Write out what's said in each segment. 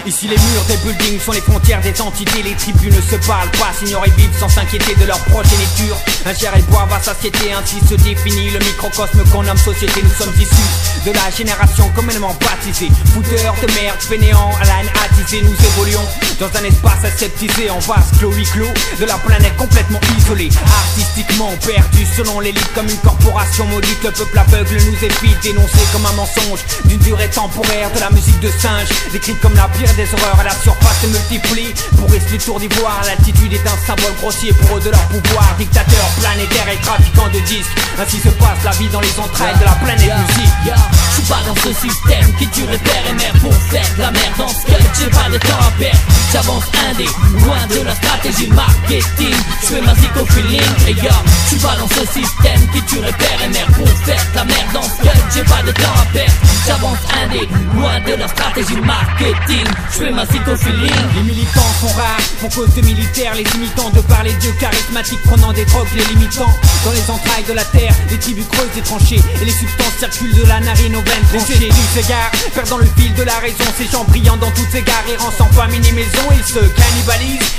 Ici les murs des buildings sont les frontières des entités. Les tribus ne se parlent pas, s'ignorent et vivent sans s'inquiéter de leur progéniture. Un chair et boire va satiété, ainsi se définit le microcosme qu'on nomme société. Nous sommes issus de la génération communément baptisée. Fouteurs de merde, fainéants à la haine attisée. Nous évoluons dans un espace aseptisé, en vase clos huis clos de la planète complètement isolée. Artistiquement perdu selon l'élite comme une corporation maudite. Le peuple aveugle nous évite, dénoncé comme un mensonge d'une durée temporaire. De la musique de singe, décrite comme la pire des horreurs. À la surface se multiplie pour rester tour d'ivoire. L'attitude est un symbole grossier pour eux de leur pouvoir. Dictateurs planétaires et trafiquants de disques. Ainsi se passe la vie dans les entrailles de la planète musique. Je suis pas dans ce système qui tue père et mère pour faire de la merde dans ce que j'ai pas de temps à perdre. J'avance indé, loin de la stratégie marketing. Je fais ma zik au feeling, et gars, je suis pas dans ce système qui tue père et mère pour faire de la merde dans ce que j'ai pas de temps à perdre. J'avance indé, loin de la stratégie marketing. Je fais ma zik au feeling. Les militants sont rares pour cause de militaires. Les imitants de par les dieux charismatiques prenant des drogues les limitant. Dans les entrailles de la terre, les tribus creusent des tranchées et les substances circulent de la narine aux veines tranchées. Les esprits s'égarent, perdant le fil de la raison. Ces gens brillants dans toutes ces gares, errant sans famille ni maison.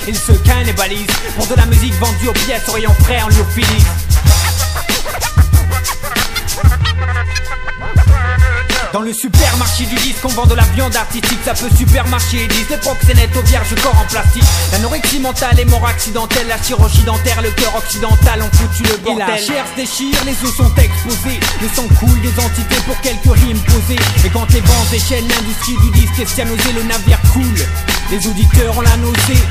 Ils se cannibalisent pour de la musique vendue aux pièces, souriant frères en lyophilie. Dans le supermarché du disque, on vend de la viande artistique. Ça peut supermarcher, disent les proxénètes aux vierges corps en plastique. L'anorexie mentale est mort accidentelle. La chirurgie dentaire, le cœur occidental ont foutu le bordel. Et la chair se déchire, les os sont exposés. Le sang coule des entités pour quelques rimes posées. Et quand les vents déchaînent, l'industrie du disque est cyanosée, le navire coule. Les auditeurs ont la nausée.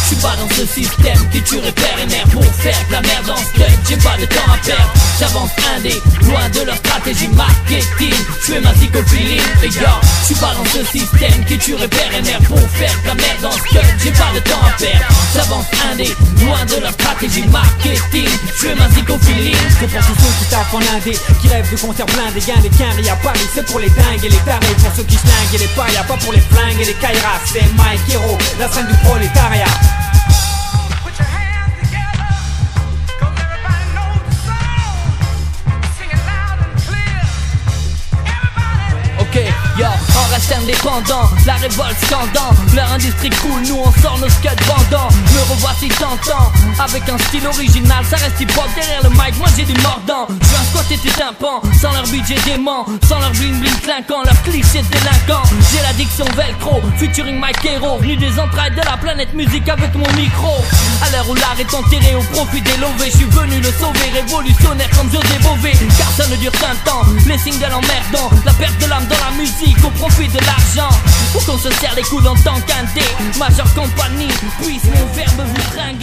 Je suis pas dans ce système qui tue père et mère pour faire de la merde dans ce que j'ai pas de temps à perdre. J'avance indé, loin de leur stratégie marketing. Je fais ma zik au feeling, les gars. Je suis pas dans ce système qui tue père et mère pour faire de la merde dans ce que j'ai pas de temps à perdre. J'avance indé, loin de leur stratégie marketing. Je fais ma zik au feeling. C'est pour tous ceux qui taffent en indé, qui rêvent de concerts pleins, des gains, des quinries à Paris. C'est pour les dingues et les tarés, pour ceux qui schlinguent et les parias, pas pour les flingues et les kairas. C'est Mike Hero, la scène du prolétariat. On reste indépendant, la révolte scandant. Leur industrie coule, nous on sort nos scuds bandants. Me revoici tentant, avec un style original. Ça reste hip-hop derrière le mic, moi j'ai du mordant. Je viens squatter tes tympans, sans leur budget dément, sans leur bling bling clinquant, leur cliché de délinquant. J'ai l'addiction velcro, featuring Mike Hero, venu des entrailles de la planète musique avec mon micro. À l'heure où l'art est enterré au profit des lovés, je suis venu le sauver, révolutionnaire comme José Bové. Car ça ne dure qu'un temps, les singles emmerdants, la perte de l'âme dans la musique au profit de l'argent. Pour qu'on se serre les coudes en tant qu'un dé, majeure compagnie, puisse mon verbe vous tringler.